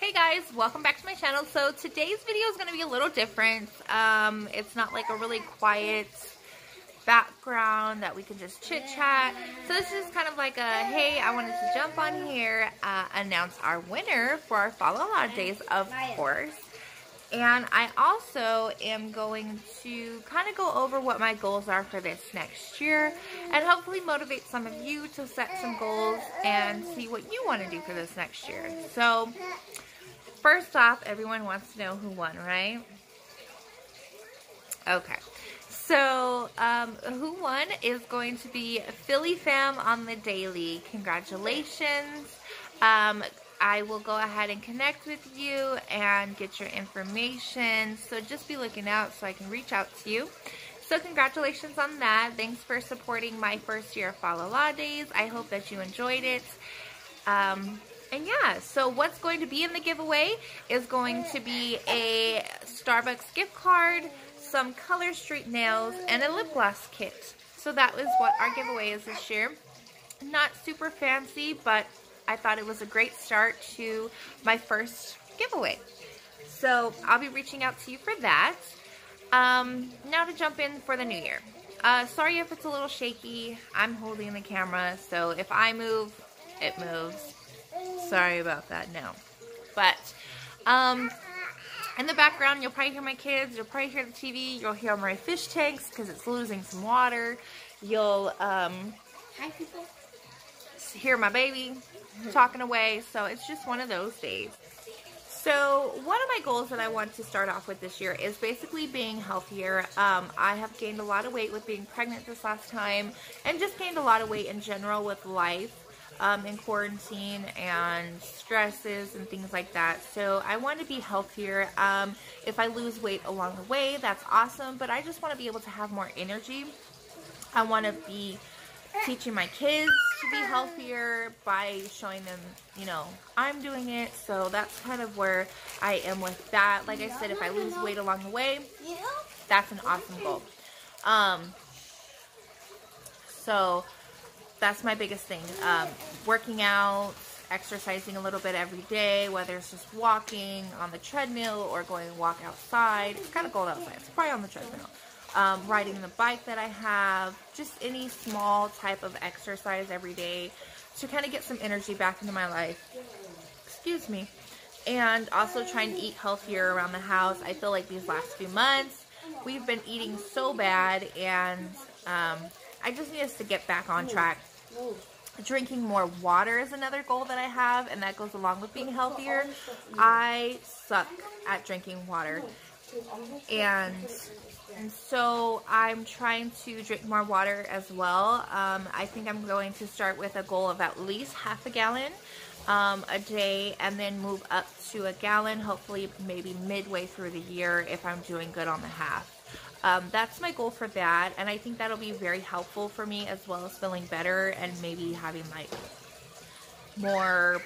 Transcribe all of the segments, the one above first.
Hey guys, welcome back to my channel. So today's video is going to be a little different. It's not like a really quiet background that we can just chit chat. So this is kind of like a, hey, I wanted to jump on here, announce our winner for our Fall Holidays, of course. And I also am going to kind of go over what my goals are for this next year and hopefully motivate some of you to set some goals and see what you want to do for this next year. So first off, everyone wants to know who won, right? Okay. So who won is going to be Philly Fam on the daily. Congratulations. I will go ahead and connect with you and get your information. So just be looking out so I can reach out to you. So congratulations on that. Thanks for supporting my first year of Fall Holidays. I hope that you enjoyed it. And yeah, so what's going to be in the giveaway is going to be a Starbucks gift card, some Color Street nails, and a lip gloss kit. So that was what our giveaway is this year. Not super fancy, but I thought it was a great start to my first giveaway. So I'll be reaching out to you for that. Now to jump in for the new year. Sorry if it's a little shaky. I'm holding the camera, so if I move, it moves. Sorry about that now. But in the background, you'll probably hear my kids. You'll probably hear the TV. You'll hear my fish tanks because it's losing some water. You'll hi people. Hear my baby talking away. So it's just one of those days. So one of my goals that I want to start off with this year is basically being healthier. I have gained a lot of weight with being pregnant this last time and just gained a lot of weight in general with life in quarantine and stresses and things like that. So I want to be healthier. If I lose weight along the way, that's awesome, but I just want to be able to have more energy. I want to be teaching my kids to be healthier by showing them, you know, I'm doing it. So that's kind of where I am with that. Like I said, if I lose weight along the way, that's an awesome goal. So that's my biggest thing. Working out, exercising a little bit every day, whether it's just walking on the treadmill or going to walk outside. It's kind of cold outside. It's probably on the treadmill. Riding the bike that I have, just any small type of exercise every day to kind of get some energy back into my life. Excuse me. And also trying to eat healthier around the house. I feel like these last few months, we've been eating so bad, and I just need us to get back on track. Drinking more water is another goal that I have, and that goes along with being healthier. I suck at drinking water. And so I'm trying to drink more water as well. I think I'm going to start with a goal of at least half a gallon a day, and then move up to a gallon, hopefully maybe midway through the year if I'm doing good on the half. That's my goal for that, and I think that'll be very helpful for me, as well as feeling better and maybe having like more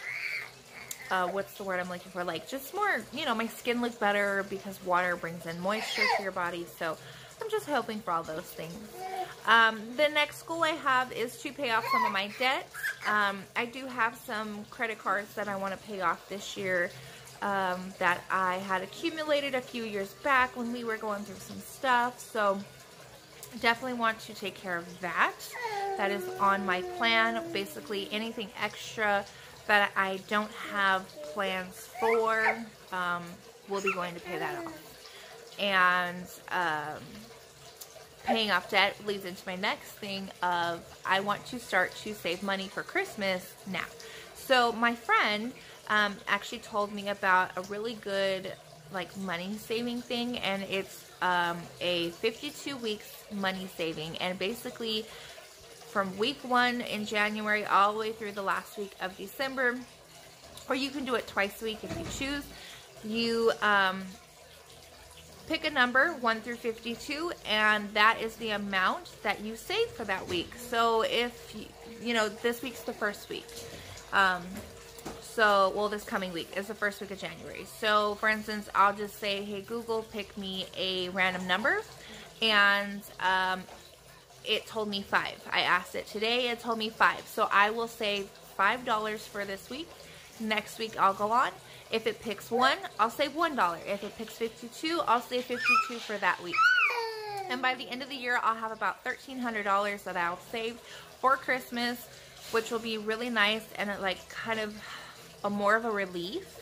what's the word I'm looking for? Like just more, you know, my skin look better because water brings in moisture to your body. So I'm just hoping for all those things. The next goal I have is to pay off some of my debts. I do have some credit cards that I want to pay off this year that I had accumulated a few years back when we were going through some stuff. So definitely want to take care of that. That is on my plan. Basically anything extra that I don't have plans for, we'll be going to pay that off. And paying off debt leads into my next thing of I want to start to save money for Christmas now. So my friend actually told me about a really good like money saving thing, and it's a 52 weeks money saving, and basically from week 1 in January all the way through the last week of December, or you can do it twice a week if you choose. You pick a number 1 through 52, and that is the amount that you save for that week. So if you know, this week's the first week, so well, this coming week is the first week of January. So for instance, I'll just say, hey Google, pick me a random number, and it told me 5. I asked it today, it told me 5. So I will save $5 for this week. Next week I'll go on If it picks 1, I'll save $1. If it picks 52, I'll save 52 for that week. And by the end of the year, I'll have about $1,300 that I'll save for Christmas, which will be really nice and like kind of more of a relief.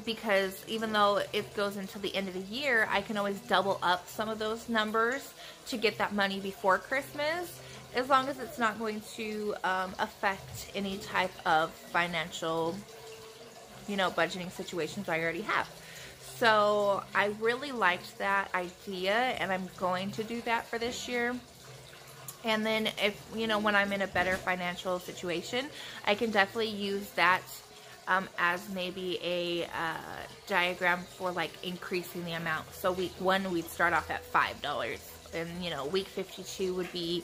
Because even though it goes into the end of the year, I can always double up some of those numbers to get that money before Christmas, as long as it's not going to affect any type of financial, you know, budgeting situations I already have. So I really liked that idea, and I'm going to do that for this year. And then if, you know, when I'm in a better financial situation, I can definitely use that as maybe a diagram for like increasing the amount. So week 1, we'd start off at $5. And, you know, week 52 would be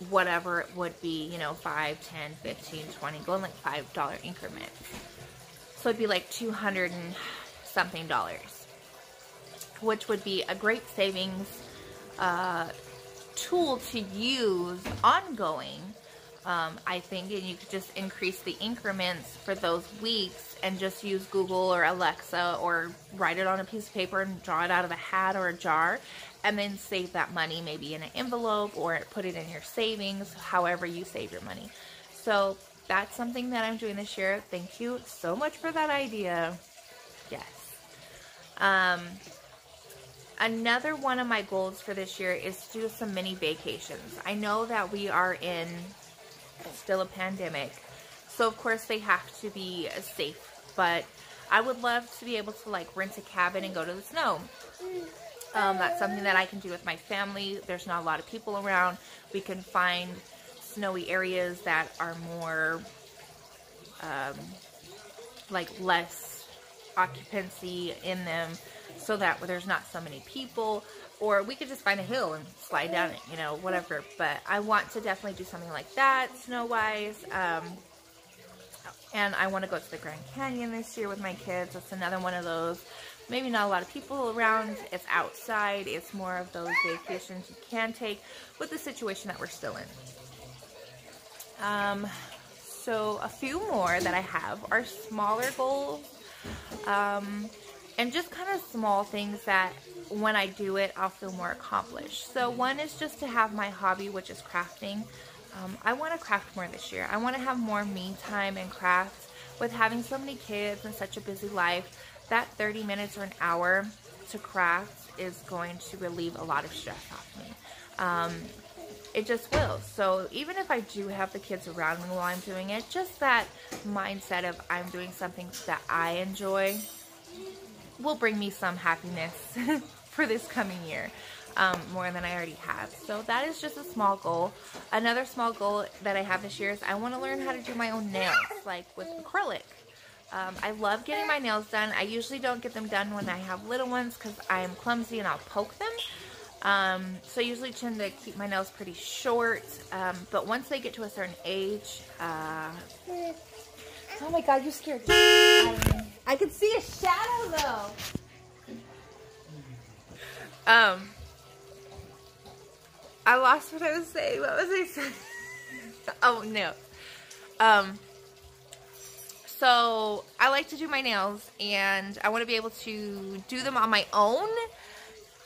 whatever it would be, you know, 5, 10, 15, 20, going like $5 increments. So it'd be like $200 and something, which would be a great savings tool to use ongoing. I think, and you could just increase the increments for those weeks and just use Google or Alexa or write it on a piece of paper and draw it out of a hat or a jar, and then save that money maybe in an envelope or put it in your savings, however you save your money. So that's something that I'm doing this year. Thank you so much for that idea. Yes. Another one of my goals for this year is to do some mini vacations. I know that we are in still a pandemic, so of course they have to be safe, but I would love to be able to like rent a cabin and go to the snow. That's something that I can do with my family. There's not a lot of people around. We can find snowy areas that are more like less occupancy in them, so that there's not so many people. Or we could just find a hill and slide down it, you know, whatever. But I want to definitely do something like that, snow-wise. And I want to go to the Grand Canyon this year with my kids. It's another one of those. Maybe not a lot of people around. It's outside. It's more of those vacations you can take with the situation that we're still in. So a few more that I have are smaller goals. And just kind of small things that when I do it, I'll feel more accomplished. So one is just to have my hobby, which is crafting. I want to craft more this year. I want to have more me time and craft. With having so many kids and such a busy life, that 30 minutes or an hour to craft is going to relieve a lot of stress off me. It just will. So even if I do have the kids around me while I'm doing it, just that mindset of I'm doing something that I enjoy will bring me some happiness for this coming year, more than I already have. So that is just a small goal. Another small goal that I have this year is I want to learn how to do my own nails, like with acrylic. I love getting my nails done. I usually don't get them done when I have little ones because I am clumsy and I'll poke them. So I usually tend to keep my nails pretty short. But once they get to a certain age, oh my God, you scared me. I could see a shadow though. I lost what I was saying. What was I saying? Oh no. So I like to do my nails, and I want to be able to do them on my own,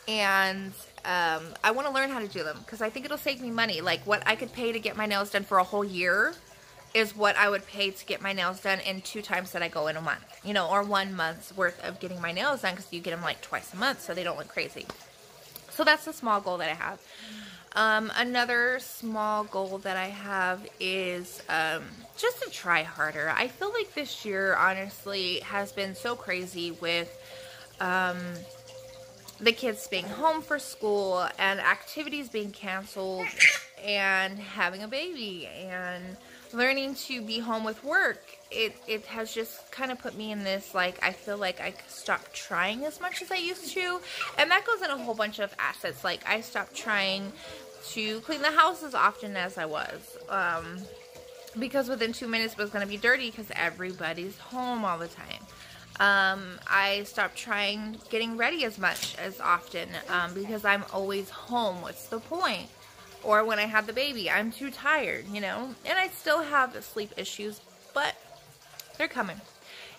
and I want to learn how to do them because I think it'll save me money. Like what I could pay to get my nails done for a whole year is what I would pay to get my nails done in 2 times that I go in a month, you know, or 1 month's worth of getting my nails done, because you get them like twice a month so they don't look crazy. So that's a small goal that I have. Another small goal that I have is just to try harder. I feel like this year, honestly, has been so crazy with the kids being home for school and activities being canceled and having a baby and learning to be home with work. It has just kind of put me in this, like, I feel like I stopped trying as much as I used to. And that goes in a whole bunch of assets. Like, I stopped trying to clean the house as often as I was. Because within 2 minutes it was going to be dirty because everybody's home all the time. I stopped trying getting ready as much as often because I'm always home. What's the point? Or when I have the baby, I'm too tired, you know? And I still have the sleep issues, but they're coming.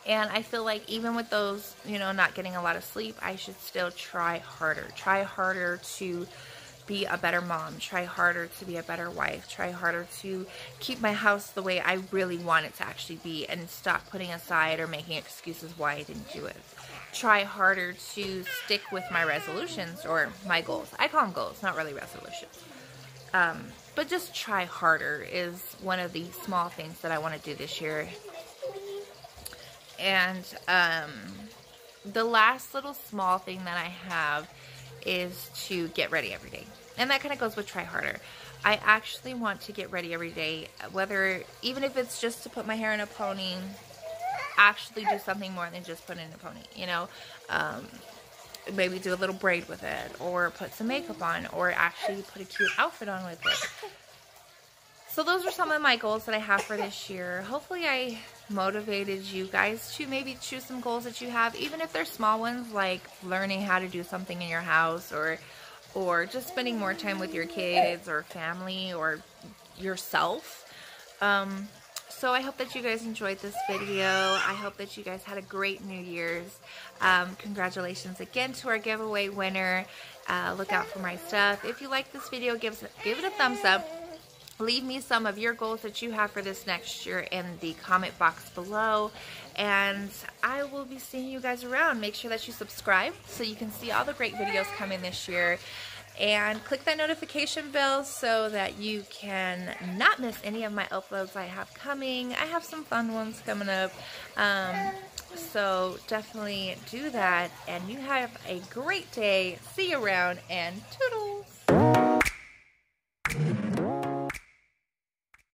And I feel like even with those, you know, not getting a lot of sleep, I should still try harder. Try harder to be a better mom. Try harder to be a better wife. Try harder to keep my house the way I really want it to actually be, and stop putting aside or making excuses why I didn't do it. Try harder to stick with my resolutions or my goals. I call them goals, not really resolutions. But just try harder is one of the small things that I want to do this year. And the last little small thing that I have is to get ready every day. And that kind of goes with try harder. I actually want to get ready every day, even if it's just to put my hair in a pony, actually do something more than just put it in a pony, you know. Maybe do a little braid with it, or put some makeup on, or actually put a cute outfit on with it. So those are some of my goals that I have for this year. Hopefully I motivated you guys to maybe choose some goals that you have, even if they're small ones, like learning how to do something in your house, or just spending more time with your kids or family or yourself. So I hope that you guys enjoyed this video. I hope that you guys had a great New Year's. Congratulations again to our giveaway winner. Look out for my stuff. If you like this video, give it a thumbs up. Leave me some of your goals that you have for this next year in the comment box below. And I will be seeing you guys around. Make sure that you subscribe so you can see all the great videos coming this year. And click that notification bell so that you can not miss any of my uploads I have coming. I have some fun ones coming up. So definitely do that. And you have a great day. See you around, and toodles!